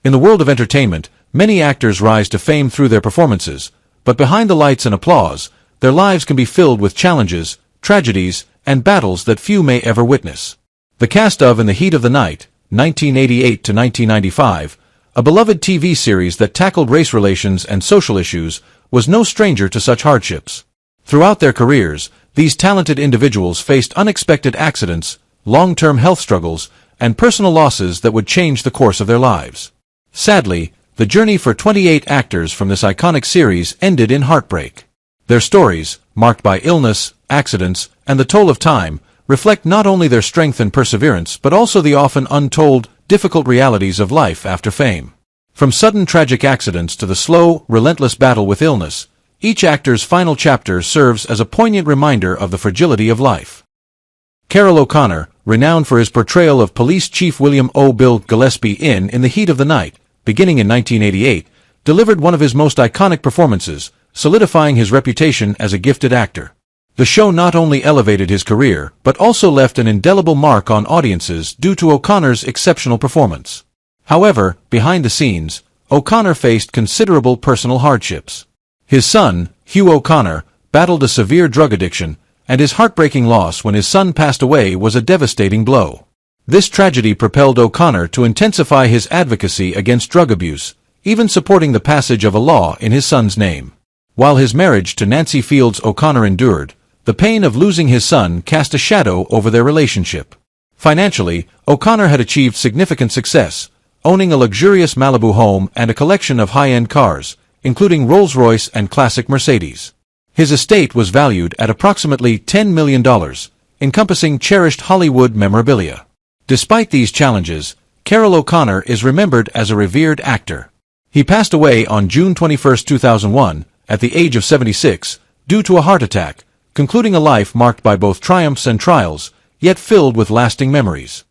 In the world of entertainment, many actors rise to fame through their performances, but behind the lights and applause, their lives can be filled with challenges, tragedies, and battles that few may ever witness. The cast of In the Heat of the Night, 1988 to 1995, a beloved TV series that tackled race relations and social issues, was no stranger to such hardships. Throughout their careers, these talented individuals faced unexpected accidents, long-term health struggles, and personal losses that would change the course of their lives. Sadly, the journey for 28 actors from this iconic series ended in heartbreak. Their stories, marked by illness, accidents, and the toll of time, reflect not only their strength and perseverance but also the often untold, difficult realities of life after fame. From sudden tragic accidents to the slow, relentless battle with illness, each actor's final chapter serves as a poignant reminder of the fragility of life. Carroll O'Connor, renowned for his portrayal of Police Chief William O. Bill Gillespie in the Heat of the Night, beginning in 1988, delivered one of his most iconic performances, solidifying his reputation as a gifted actor. The show not only elevated his career, but also left an indelible mark on audiences due to O'Connor's exceptional performance. However, behind the scenes, O'Connor faced considerable personal hardships. His son, Hugh O'Connor, battled a severe drug addiction, and his heartbreaking loss when his son passed away was a devastating blow. This tragedy propelled O'Connor to intensify his advocacy against drug abuse, even supporting the passage of a law in his son's name. While his marriage to Nancy Fields O'Connor endured, the pain of losing his son cast a shadow over their relationship. Financially, O'Connor had achieved significant success, owning a luxurious Malibu home and a collection of high-end cars, including Rolls-Royce and classic Mercedes. His estate was valued at approximately $10 million, encompassing cherished Hollywood memorabilia. Despite these challenges, Carroll O'Connor is remembered as a revered actor. He passed away on June 21, 2001, at the age of 76, due to a heart attack, concluding a life marked by both triumphs and trials, yet filled with lasting memories.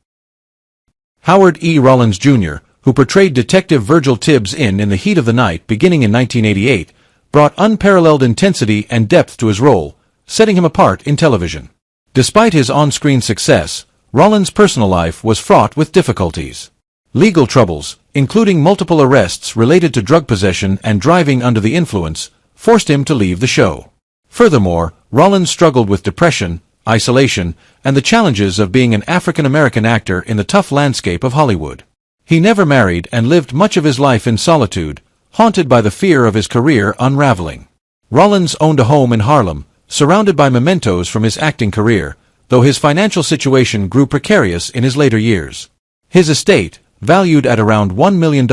Howard E. Rollins Jr., who portrayed Detective Virgil Tibbs in the Heat of the Night beginning in 1988, brought unparalleled intensity and depth to his role, setting him apart in television. Despite his on-screen success, Rollins' personal life was fraught with difficulties. Legal troubles, including multiple arrests related to drug possession and driving under the influence, forced him to leave the show. Furthermore, Rollins struggled with depression, isolation, and the challenges of being an African-American actor in the tough landscape of Hollywood. He never married and lived much of his life in solitude, haunted by the fear of his career unraveling. Rollins owned a home in Harlem, surrounded by mementos from his acting career, though his financial situation grew precarious in his later years. His estate, valued at around $1 million,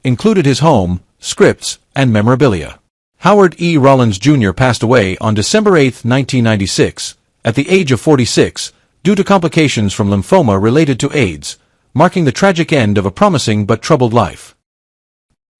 included his home, scripts, and memorabilia. Howard E. Rollins Jr. passed away on December 8, 1996, at the age of 46, due to complications from lymphoma related to AIDS, marking the tragic end of a promising but troubled life.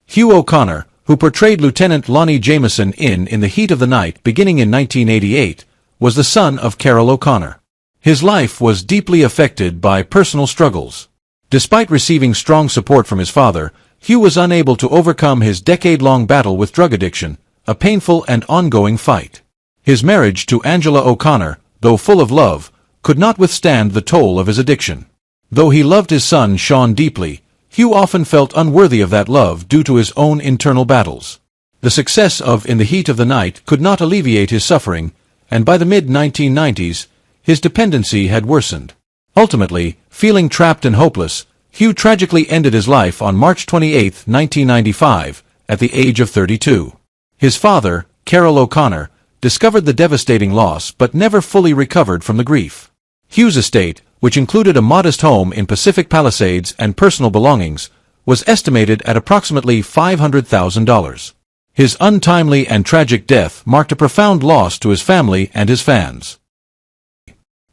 Hugh O'Connor, who portrayed Lieutenant Lonnie Jameson in the Heat of the Night beginning in 1988, was the son of Carroll O'Connor. His life was deeply affected by personal struggles. Despite receiving strong support from his father, Hugh was unable to overcome his decade-long battle with drug addiction, a painful and ongoing fight. His marriage to Angela O'Connor, though full of love, could not withstand the toll of his addiction. Though he loved his son Sean deeply, Hugh often felt unworthy of that love due to his own internal battles. The success of In the Heat of the Night could not alleviate his suffering, and by the mid-1990s, his dependency had worsened. Ultimately, feeling trapped and hopeless, Hugh tragically ended his life on March 28, 1995, at the age of 32. His father, Carroll O'Connor, discovered the devastating loss but never fully recovered from the grief. Hugh's estate, which included a modest home in Pacific Palisades and personal belongings, was estimated at approximately $500,000. His untimely and tragic death marked a profound loss to his family and his fans.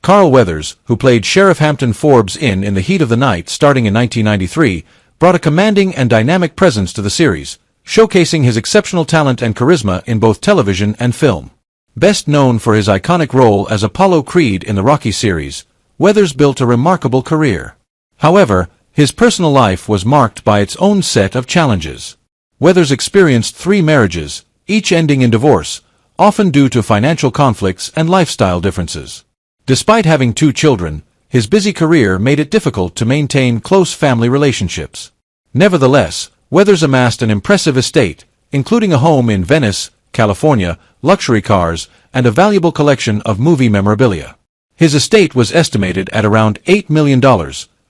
Carl Weathers, who played Sheriff Hampton Forbes in the Heat of the Night starting in 1993, brought a commanding and dynamic presence to the series, showcasing his exceptional talent and charisma in both television and film. Best known for his iconic role as Apollo Creed in the Rocky series, Weathers built a remarkable career. However, his personal life was marked by its own set of challenges. Weathers experienced 3 marriages, each ending in divorce, often due to financial conflicts and lifestyle differences. Despite having 2 children, his busy career made it difficult to maintain close family relationships. Nevertheless, Weathers amassed an impressive estate, including a home in Venice, California, luxury cars, and a valuable collection of movie memorabilia. His estate was estimated at around $8 million,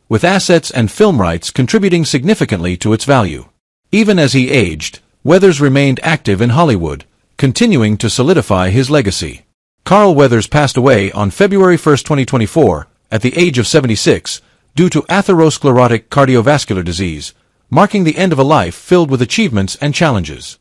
with assets and film rights contributing significantly to its value. Even as he aged, Weathers remained active in Hollywood, continuing to solidify his legacy. Carl Weathers passed away on February 1, 2024, at the age of 76, due to atherosclerotic cardiovascular disease, marking the end of a life filled with achievements and challenges.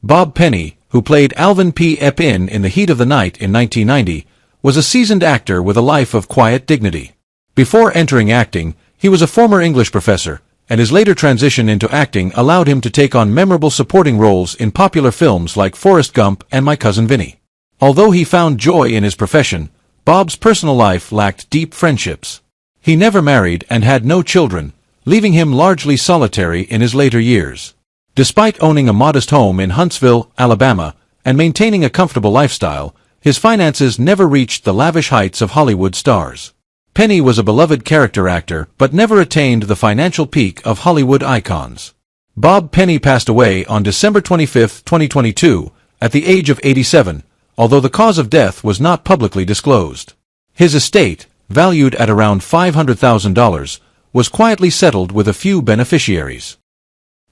Bob Penny, who played Alvin P. Epin in The Heat of the Night in 1990, was a seasoned actor with a life of quiet dignity. Before entering acting, he was a former English professor, and his later transition into acting allowed him to take on memorable supporting roles in popular films like Forrest Gump and My Cousin Vinny. Although he found joy in his profession, Bob's personal life lacked deep friendships. He never married and had no children, leaving him largely solitary in his later years. Despite owning a modest home in Huntsville, Alabama, and maintaining a comfortable lifestyle, his finances never reached the lavish heights of Hollywood stars. Penny was a beloved character actor but never attained the financial peak of Hollywood icons. Bob Penny passed away on December 25, 2022, at the age of 87, although the cause of death was not publicly disclosed. His estate, valued at around $500,000, was quietly settled with a few beneficiaries.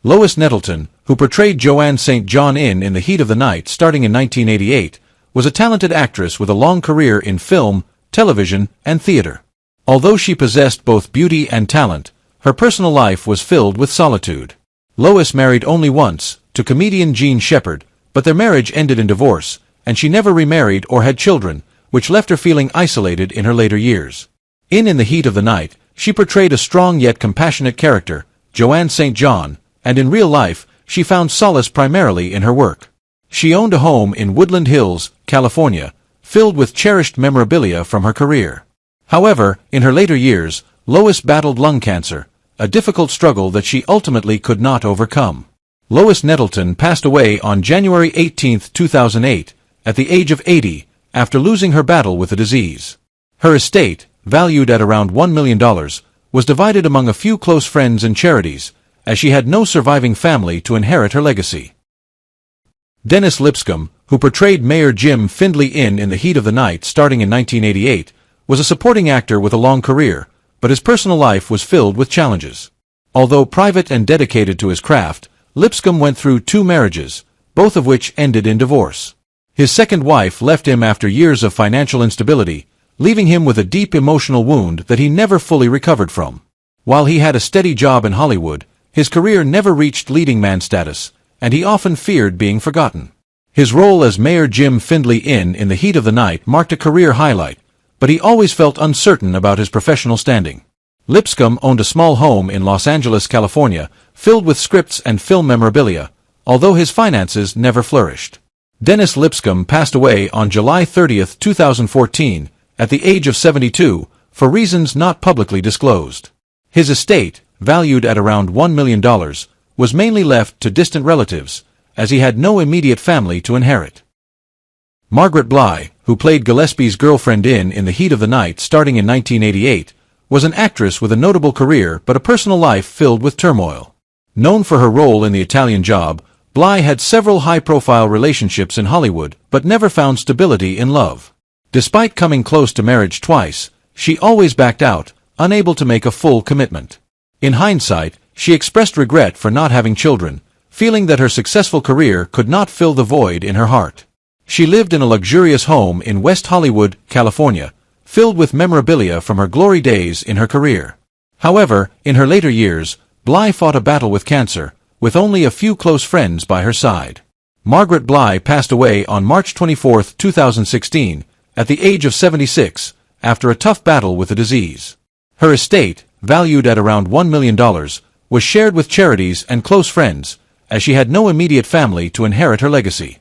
Lois Nettleton, who portrayed Joanne St. John in The Heat of the Night starting in 1988, was a talented actress with a long career in film, television, and theater. Although she possessed both beauty and talent, her personal life was filled with solitude. Lois married only once, to comedian Gene Shepard, but their marriage ended in divorce, and she never remarried or had children, which left her feeling isolated in her later years. In The Heat of the Night, she portrayed a strong yet compassionate character, Joanne St. John, and in real life, she found solace primarily in her work. She owned a home in Woodland Hills, California, filled with cherished memorabilia from her career. However, in her later years, Lois battled lung cancer, a difficult struggle that she ultimately could not overcome. Lois Nettleton passed away on January 18, 2008, at the age of 80, after losing her battle with the disease. Her estate, valued at around $1 million, was divided among a few close friends and charities, as she had no surviving family to inherit her legacy. Dennis Lipscomb, who portrayed Mayor Jim Findlay in The Heat of the Night starting in 1988, was a supporting actor with a long career, but his personal life was filled with challenges. Although private and dedicated to his craft, Lipscomb went through 2 marriages, both of which ended in divorce. His second wife left him after years of financial instability, leaving him with a deep emotional wound that he never fully recovered from. While he had a steady job in Hollywood, his career never reached leading man status, and he often feared being forgotten. His role as Mayor Jim Findlay in The Heat of the Night marked a career highlight, but he always felt uncertain about his professional standing. Lipscomb owned a small home in Los Angeles, California, filled with scripts and film memorabilia, although his finances never flourished. Dennis Lipscomb passed away on July 30, 2014, at the age of 72, for reasons not publicly disclosed. His estate, valued at around $1 million, was mainly left to distant relatives, as he had no immediate family to inherit. Margaret Bly, who played Gillespie's girlfriend in The Heat of the Night starting in 1988, was an actress with a notable career but a personal life filled with turmoil. Known for her role in The Italian Job, Bly had several high-profile relationships in Hollywood but never found stability in love. Despite coming close to marriage twice, she always backed out, unable to make a full commitment. In hindsight, she expressed regret for not having children, feeling that her successful career could not fill the void in her heart. She lived in a luxurious home in West Hollywood, California, filled with memorabilia from her glory days in her career. However, in her later years, Bly fought a battle with cancer, with only a few close friends by her side. Margaret Bly passed away on March 24, 2016, at the age of 76, after a tough battle with the disease. Her estate, valued at around $1 million, was shared with charities and close friends, as she had no immediate family to inherit her legacy.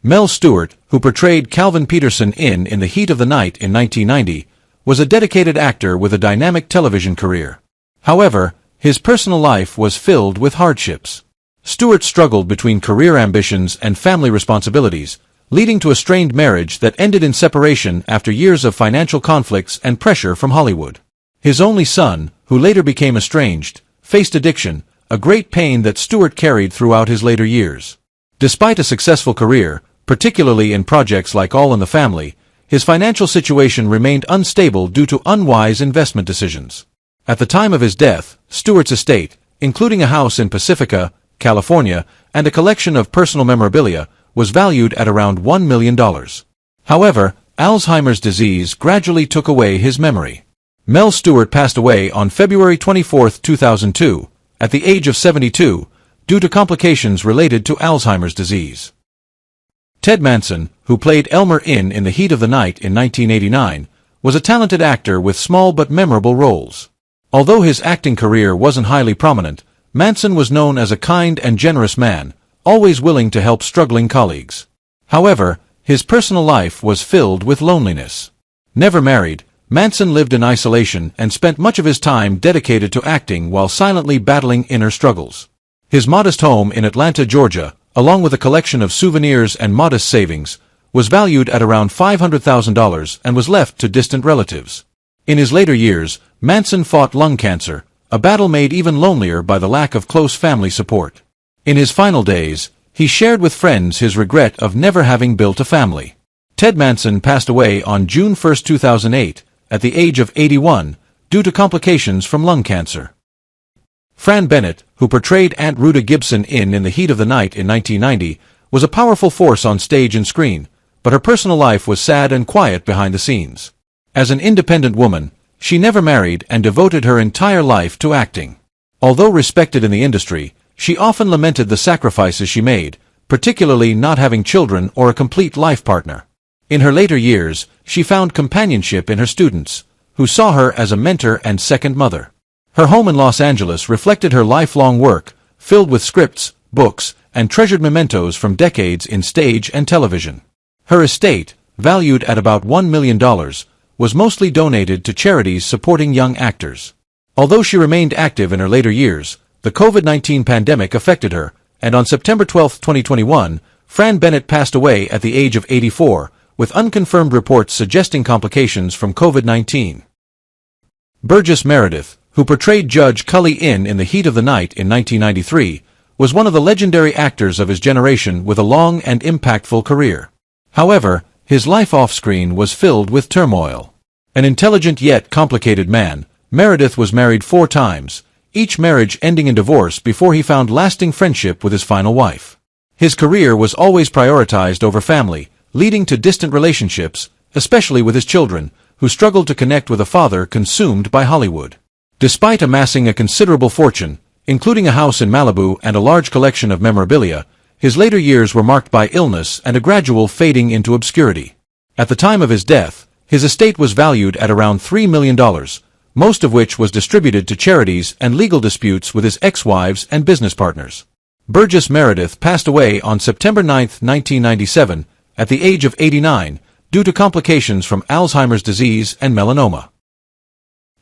Mel Stewart, who portrayed Calvin Peterson in The Heat of the Night in 1990, was a dedicated actor with a dynamic television career. However, his personal life was filled with hardships. Stewart struggled between career ambitions and family responsibilities, leading to a strained marriage that ended in separation after years of financial conflicts and pressure from Hollywood. His only son, who later became estranged, faced addiction, a great pain that Stewart carried throughout his later years. Despite a successful career, particularly in projects like All in the Family, his financial situation remained unstable due to unwise investment decisions. At the time of his death, Stewart's estate, including a house in Pacifica, California, and a collection of personal memorabilia, was valued at around $1 million. However, Alzheimer's disease gradually took away his memory. Mel Stewart passed away on February 24, 2002, at the age of 72, due to complications related to Alzheimer's disease. Ted Manson, who played Elmer in The Heat of the Night in 1989, was a talented actor with small but memorable roles. Although his acting career wasn't highly prominent, Manson was known as a kind and generous man, always willing to help struggling colleagues. However, his personal life was filled with loneliness. Never married, Manson lived in isolation and spent much of his time dedicated to acting while silently battling inner struggles. His modest home in Atlanta, Georgia, along with a collection of souvenirs and modest savings, was valued at around $500,000 and was left to distant relatives. In his later years, Manson fought lung cancer, a battle made even lonelier by the lack of close family support. In his final days, he shared with friends his regret of never having built a family. Ted Manson passed away on June 1, 2008, at the age of 81, due to complications from lung cancer. Fran Bennett, who portrayed Aunt Rhoda Gibson in The Heat of the Night in 1990, was a powerful force on stage and screen, but her personal life was sad and quiet behind the scenes. As an independent woman, she never married and devoted her entire life to acting. Although respected in the industry, she often lamented the sacrifices she made, particularly not having children or a complete life partner. In her later years, she found companionship in her students, who saw her as a mentor and second mother. Her home in Los Angeles reflected her lifelong work, filled with scripts, books, and treasured mementos from decades in stage and television. Her estate, valued at about $1 million, was mostly donated to charities supporting young actors. Although she remained active in her later years, the COVID-19 pandemic affected her, and on September 12, 2021, Fran Bennett passed away at the age of 84, with unconfirmed reports suggesting complications from COVID-19. Burgess Meredith, who portrayed Judge Cully in The Heat of the Night in 1993, was one of the legendary actors of his generation with a long and impactful career. However, his life off-screen was filled with turmoil. An intelligent yet complicated man, Meredith was married 4 times, each marriage ending in divorce before he found lasting friendship with his final wife. His career was always prioritized over family, leading to distant relationships, especially with his children, who struggled to connect with a father consumed by Hollywood. Despite amassing a considerable fortune, including a house in Malibu and a large collection of memorabilia, his later years were marked by illness and a gradual fading into obscurity. At the time of his death, his estate was valued at around $3 million, most of which was distributed to charities and legal disputes with his ex-wives and business partners. Burgess Meredith passed away on September 9, 1997, at the age of 89, due to complications from Alzheimer's disease and melanoma.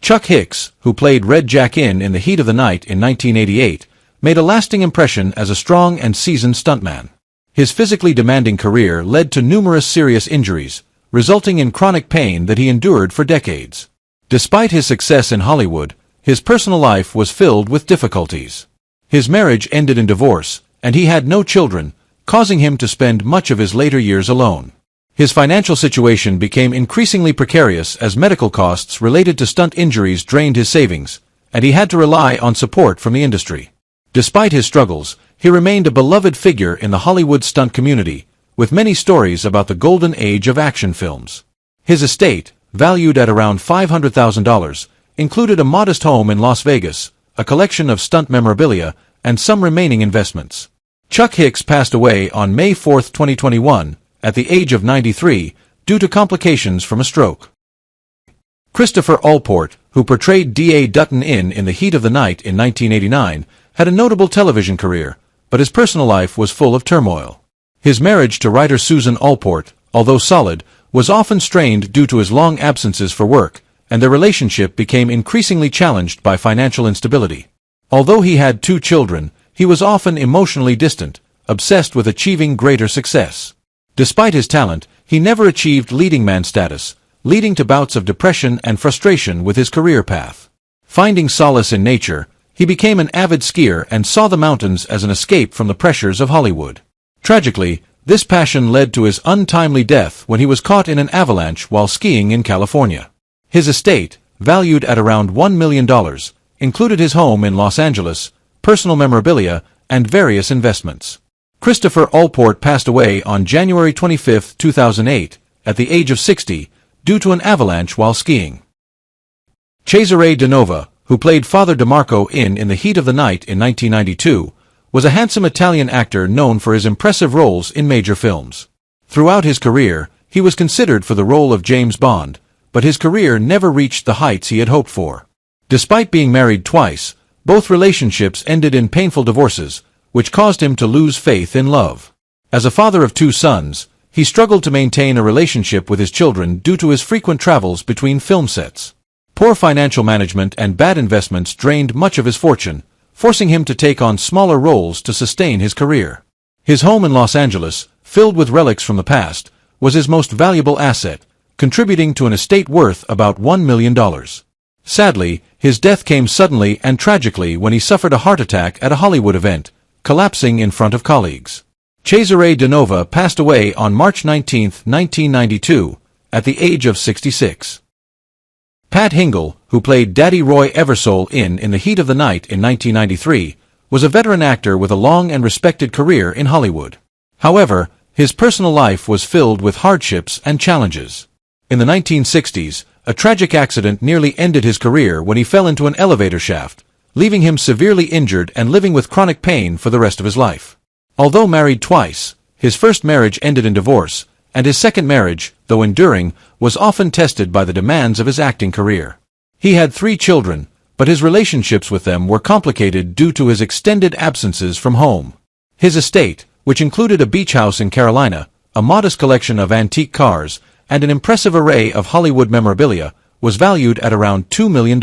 Chuck Hicks, who played Red Jack in The Heat of the Night in 1988, made a lasting impression as a strong and seasoned stuntman. His physically demanding career led to numerous serious injuries, resulting in chronic pain that he endured for decades. Despite his success in Hollywood, his personal life was filled with difficulties. His marriage ended in divorce, and he had no children, causing him to spend much of his later years alone. His financial situation became increasingly precarious as medical costs related to stunt injuries drained his savings, and he had to rely on support from the industry. Despite his struggles, he remained a beloved figure in the Hollywood stunt community, with many stories about the golden age of action films. His estate, valued at around $500,000, included a modest home in Las Vegas, a collection of stunt memorabilia, and some remaining investments. Chuck Hicks passed away on May 4, 2021, at the age of 93, due to complications from a stroke. Christopher Allport, who portrayed D.A. Dutton in The Heat of the Night in 1989, had a notable television career, but his personal life was full of turmoil. His marriage to writer Susan Allport, although solid, was often strained due to his long absences for work, and their relationship became increasingly challenged by financial instability. Although he had 2 children, he was often emotionally distant, obsessed with achieving greater success. Despite his talent, he never achieved leading man status, leading to bouts of depression and frustration with his career path. Finding solace in nature, He became an avid skier and saw the mountains as an escape from the pressures of Hollywood. Tragically, this passion led to his untimely death when he was caught in an avalanche while skiing in California. His estate, valued at around $1 million, included his home in Los Angeles, personal memorabilia, and various investments. Christopher Allport passed away on January 25, 2008, at the age of 60, due to an avalanche while skiing. Cesare Danova, who played Father DeMarco in The Heat of the Night in 1992, was a handsome Italian actor known for his impressive roles in major films. Throughout his career, he was considered for the role of James Bond, but his career never reached the heights he had hoped for. Despite being married twice, both relationships ended in painful divorces, which caused him to lose faith in love. As a father of 2 sons, he struggled to maintain a relationship with his children due to his frequent travels between film sets. Poor financial management and bad investments drained much of his fortune, forcing him to take on smaller roles to sustain his career. His home in Los Angeles, filled with relics from the past, was his most valuable asset, contributing to an estate worth about $1 million. Sadly, his death came suddenly and tragically when he suffered a heart attack at a Hollywood event, collapsing in front of colleagues. Cesare Danova passed away on March 19, 1992, at the age of 66. Pat Hingle, who played Daddy Roy Eversole in The Heat of the Night in 1993, was a veteran actor with a long and respected career in Hollywood. However, his personal life was filled with hardships and challenges. In the 1960s, a tragic accident nearly ended his career when he fell into an elevator shaft, leaving him severely injured and living with chronic pain for the rest of his life. Although married twice, his first marriage ended in divorce, and his second marriage, though enduring, was often tested by the demands of his acting career. He had 3 children, but his relationships with them were complicated due to his extended absences from home. His estate, which included a beach house in Carolina, a modest collection of antique cars, and an impressive array of Hollywood memorabilia, was valued at around $2 million.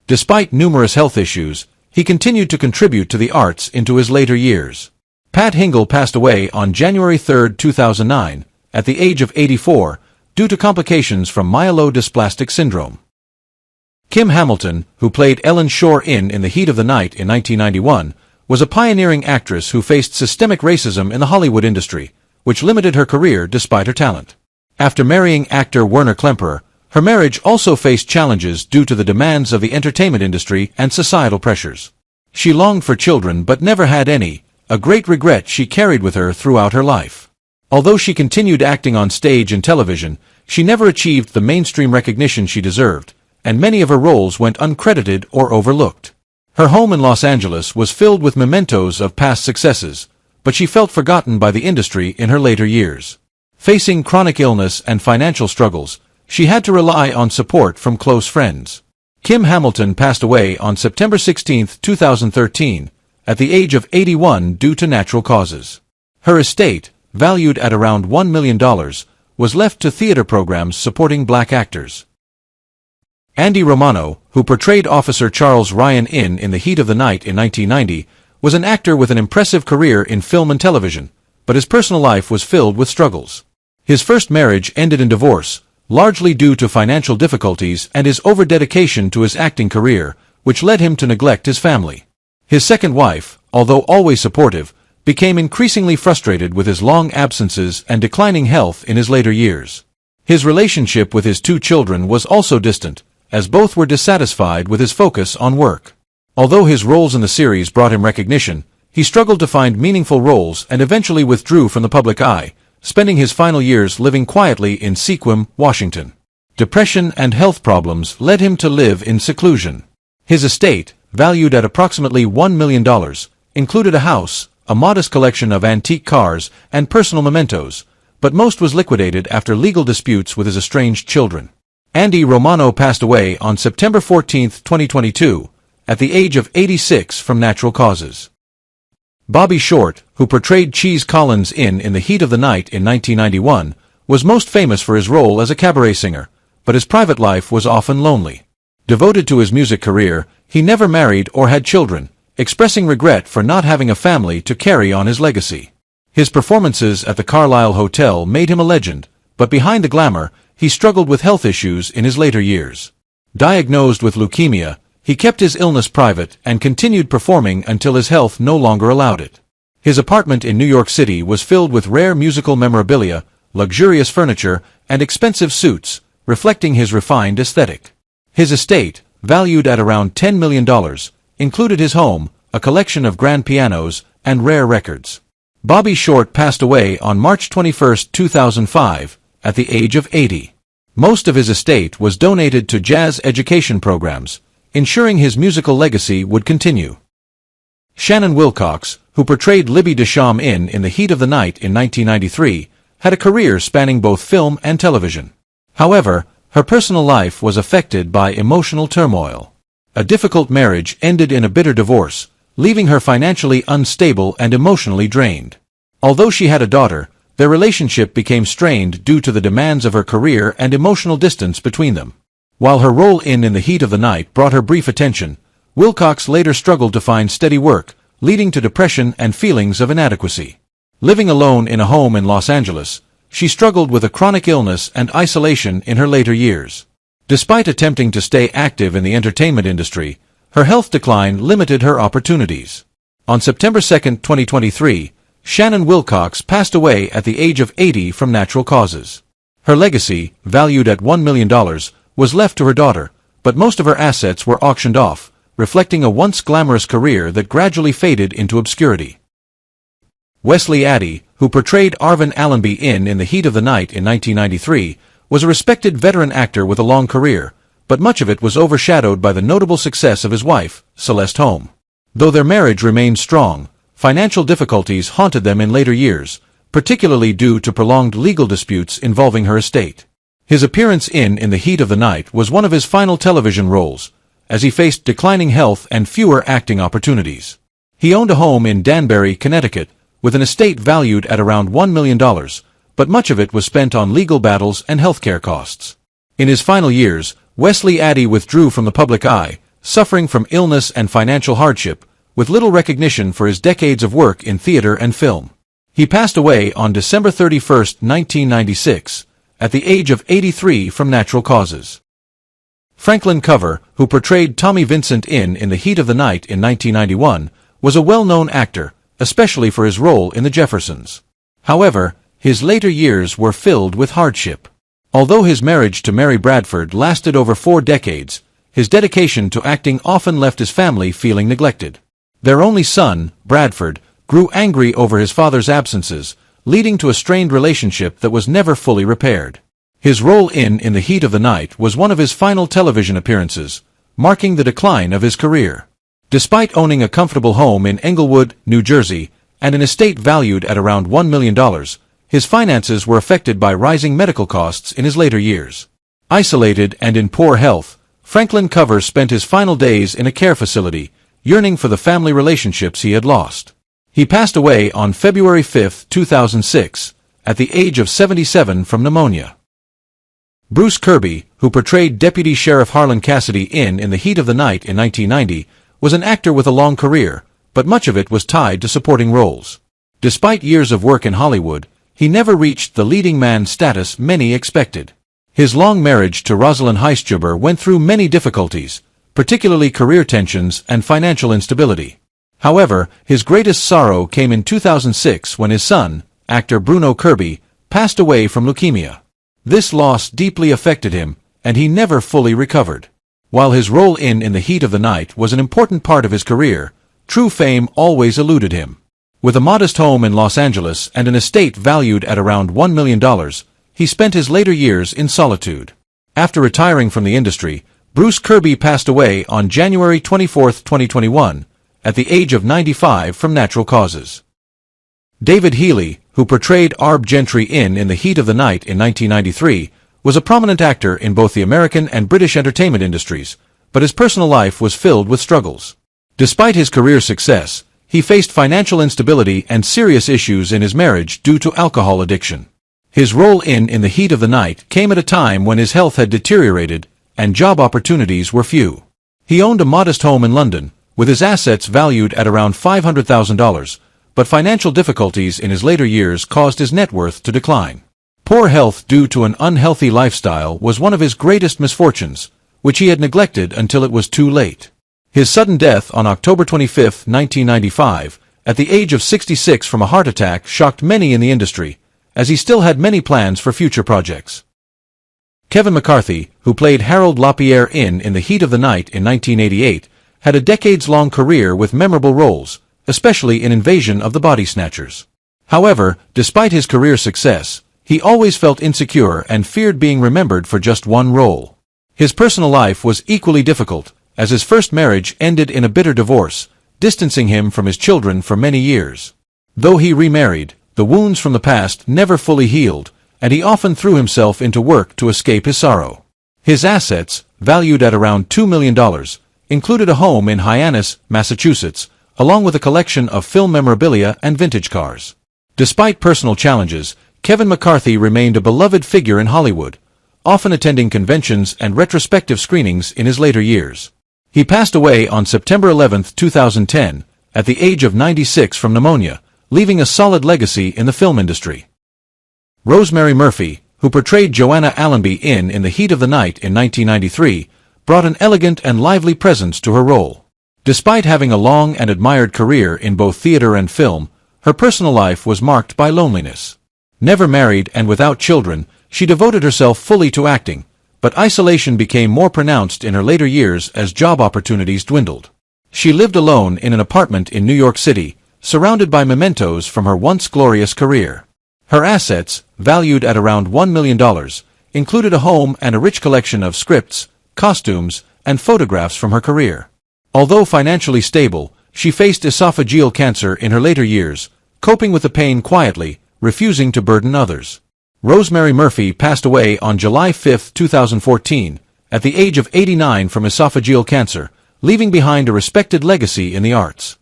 Despite numerous health issues, he continued to contribute to the arts into his later years. Pat Hingle passed away on January 3, 2009, at the age of 84, due to complications from myelodysplastic syndrome. Kim Hamilton, who played Ellen Shore in The Heat of the Night in 1991, was a pioneering actress who faced systemic racism in the Hollywood industry, which limited her career despite her talent. After marrying actor Werner Klemperer, her marriage also faced challenges due to the demands of the entertainment industry and societal pressures. She longed for children but never had any, a great regret she carried with her throughout her life. Although she continued acting on stage and television, she never achieved the mainstream recognition she deserved, and many of her roles went uncredited or overlooked. Her home in Los Angeles was filled with mementos of past successes, but she felt forgotten by the industry in her later years. Facing chronic illness and financial struggles, she had to rely on support from close friends. Kim Hamilton passed away on September 16, 2013, at the age of 81 due to natural causes. Her estate, valued at around $1 million, was left to theater programs supporting black actors. Andy Romano, who portrayed Officer Charles Ryan in The Heat of the Night in 1990, was an actor with an impressive career in film and television, but his personal life was filled with struggles. His first marriage ended in divorce, largely due to financial difficulties and his over-dedication to his acting career, which led him to neglect his family. His second wife, although always supportive, became increasingly frustrated with his long absences and declining health in his later years. His relationship with his 2 children was also distant, as both were dissatisfied with his focus on work. Although his roles in the series brought him recognition, he struggled to find meaningful roles and eventually withdrew from the public eye, spending his final years living quietly in Sequim, Washington. Depression and health problems led him to live in seclusion. His estate, valued at approximately $1 million, included a house, a modest collection of antique cars, and personal mementos, but most was liquidated after legal disputes with his estranged children. Andy Romano passed away on September 14, 2022, at the age of 86 from natural causes. Bobby Short, who portrayed Cheese Collins in The Heat of the Night in 1991, was most famous for his role as a cabaret singer, but his private life was often lonely. Devoted to his music career, he never married or had children, expressing regret for not having a family to carry on his legacy. His performances at the Carlisle Hotel made him a legend, but behind the glamour, he struggled with health issues in his later years. Diagnosed with leukemia, He kept his illness private and continued performing until his health no longer allowed it. His apartment in New York City was filled with rare musical memorabilia, luxurious furniture, and expensive suits, reflecting his refined aesthetic. His estate, valued at around $10 million, included his home, a collection of grand pianos, and rare records. Bobby Short passed away on March 21, 2005, at the age of 80. Most of his estate was donated to jazz education programs, ensuring his musical legacy would continue. Shannon Wilcox, who portrayed Libby Deschamps in The Heat of the Night in 1993, had a career spanning both film and television. However, her personal life was affected by emotional turmoil. A difficult marriage ended in a bitter divorce, leaving her financially unstable and emotionally drained. Although she had a daughter, their relationship became strained due to the demands of her career and emotional distance between them. While her role in The Heat of the Night brought her brief attention, Wilcox later struggled to find steady work, leading to depression and feelings of inadequacy. Living alone in a home in Los Angeles, she struggled with a chronic illness and isolation in her later years. Despite attempting to stay active in the entertainment industry, her health decline limited her opportunities. On September 2, 2023, Shannon Wilcox passed away at the age of 80 from natural causes. Her legacy, valued at $1 million, was left to her daughter, but most of her assets were auctioned off, reflecting a once glamorous career that gradually faded into obscurity. Wesley Addy, who portrayed Arvin Allenby in The Heat of the Night in 1993, was a respected veteran actor with a long career, but much of it was overshadowed by the notable success of his wife, Celeste Holm. Though their marriage remained strong, financial difficulties haunted them in later years, particularly due to prolonged legal disputes involving her estate. His appearance in The Heat of the Night was one of his final television roles, as he faced declining health and fewer acting opportunities. He owned a home in Danbury, Connecticut, with an estate valued at around $1 million, but much of it was spent on legal battles and healthcare costs. In his final years, Wesley Addy withdrew from the public eye, suffering from illness and financial hardship, with little recognition for his decades of work in theater and film. He passed away on December 31, 1996, at the age of 83 from natural causes. Franklin Cover, who portrayed Tommy Vincent in The Heat of the Night in 1991, was a well-known actor, especially for his role in The Jeffersons. However, his later years were filled with hardship. Although his marriage to Mary Bradford lasted over 4 decades, his dedication to acting often left his family feeling neglected. Their only son, Bradford, grew angry over his father's absences, leading to a strained relationship that was never fully repaired. His role in The Heat of the Night was one of his final television appearances, marking the decline of his career. Despite owning a comfortable home in Englewood, New Jersey, and an estate valued at around $1 million, his finances were affected by rising medical costs in his later years. Isolated and in poor health, Franklin Cover spent his final days in a care facility, yearning for the family relationships he had lost. He passed away on February 5, 2006, at the age of 77 from pneumonia. Bruce Kirby, who portrayed Deputy Sheriff Harlan Cassidy in The Heat of the Night in 1990, was an actor with a long career, but much of it was tied to supporting roles. Despite years of work in Hollywood, he never reached the leading man status many expected. His long marriage to Rosalind Heistjuber went through many difficulties, particularly career tensions and financial instability. However, his greatest sorrow came in 2006 when his son, actor Bruno Kirby, passed away from leukemia. This loss deeply affected him, and he never fully recovered. While his role in The Heat of the Night was an important part of his career, true fame always eluded him. With a modest home in Los Angeles and an estate valued at around $1 million, he spent his later years in solitude. After retiring from the industry, Bruce Kirby passed away on January 24, 2021, at the age of 95 from natural causes. David Healy, who portrayed Arb Gentry in The Heat of the Night in 1993, was a prominent actor in both the American and British entertainment industries, but his personal life was filled with struggles. Despite his career success, he faced financial instability and serious issues in his marriage due to alcohol addiction. His role in The Heat of the Night came at a time when his health had deteriorated and job opportunities were few. He owned a modest home in London, with his assets valued at around $500,000, but financial difficulties in his later years caused his net worth to decline. Poor health due to an unhealthy lifestyle was one of his greatest misfortunes, which he had neglected until it was too late. His sudden death on October 25, 1995, at the age of 66 from a heart attack shocked many in the industry, as he still had many plans for future projects. Kevin McCarthy, who played Harold LaPierre in The Heat of the Night in 1988, had a decades-long career with memorable roles, especially in Invasion of the Body Snatchers. However, despite his career success, he always felt insecure and feared being remembered for just one role. His personal life was equally difficult, as his first marriage ended in a bitter divorce, distancing him from his children for many years. Though he remarried, the wounds from the past never fully healed, and he often threw himself into work to escape his sorrow. His assets, valued at around $2 million, included a home in Hyannis, Massachusetts, along with a collection of film memorabilia and vintage cars. Despite personal challenges, Kevin McCarthy remained a beloved figure in Hollywood, often attending conventions and retrospective screenings in his later years. He passed away on September 11, 2010, at the age of 96 from pneumonia, leaving a solid legacy in the film industry. Rosemary Murphy, who portrayed Joanna Allenby in The Heat of the Night in 1993, brought an elegant and lively presence to her role. Despite having a long and admired career in both theater and film, her personal life was marked by loneliness. Never married and without children, she devoted herself fully to acting, but isolation became more pronounced in her later years as job opportunities dwindled. She lived alone in an apartment in New York City, surrounded by mementos from her once glorious career. Her assets, valued at around $1 million, included a home and a rich collection of scripts, costumes, and photographs from her career. Although financially stable, she faced esophageal cancer in her later years, coping with the pain quietly, refusing to burden others. Rosemary Murphy passed away on July 5, 2014, at the age of 89 from esophageal cancer, leaving behind a respected legacy in the arts.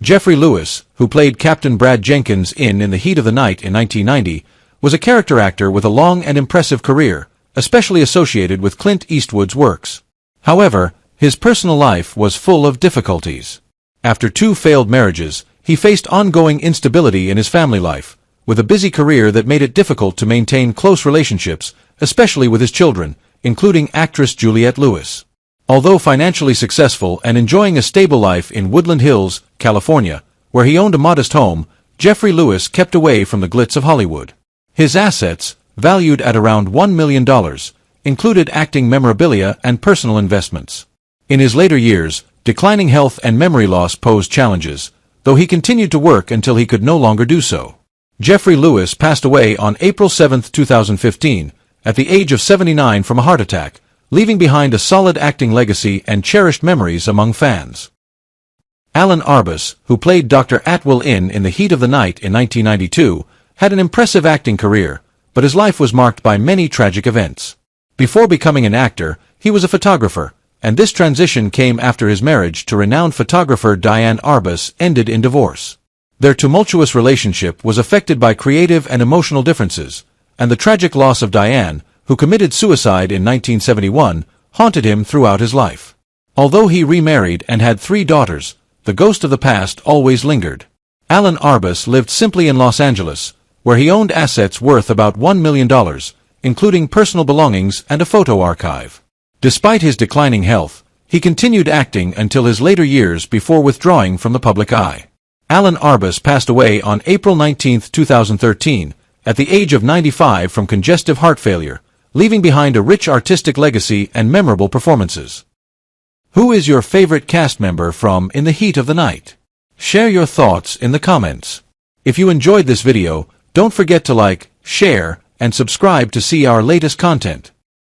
Jeffrey Lewis, who played Captain Brad Jenkins in The Heat of the Night in 1990, was a character actor with a long and impressive career, especially associated with Clint Eastwood's works. However, his personal life was full of difficulties. After 2 failed marriages, he faced ongoing instability in his family life, with a busy career that made it difficult to maintain close relationships, especially with his children, including actress Juliette Lewis. Although financially successful and enjoying a stable life in Woodland Hills, California, where he owned a modest home, Jeffrey Lewis kept away from the glitz of Hollywood. His assets, valued at around $1 million, included acting memorabilia and personal investments. In his later years, declining health and memory loss posed challenges, though he continued to work until he could no longer do so. Jeffrey Lewis passed away on April 7, 2015, at the age of 79 from a heart attack, leaving behind a solid acting legacy and cherished memories among fans. Alan Arbus, who played Dr. Atwill in The Heat of the Night in 1992, had an impressive acting career, but his life was marked by many tragic events. Before becoming an actor, he was a photographer, and this transition came after his marriage to renowned photographer Diane Arbus ended in divorce. Their tumultuous relationship was affected by creative and emotional differences, and the tragic loss of Diane, who committed suicide in 1971, haunted him throughout his life. Although he remarried and had 3 daughters, the ghost of the past always lingered. Alan Arbus lived simply in Los Angeles, where he owned assets worth about $1 million, including personal belongings and a photo archive. Despite his declining health, he continued acting until his later years before withdrawing from the public eye. Alan Arbus passed away on April 19, 2013, at the age of 95 from congestive heart failure, leaving behind a rich artistic legacy and memorable performances. Who is your favorite cast member from In the Heat of the Night? Share your thoughts in the comments. If you enjoyed this video, don't forget to like, share, and subscribe to see our latest content.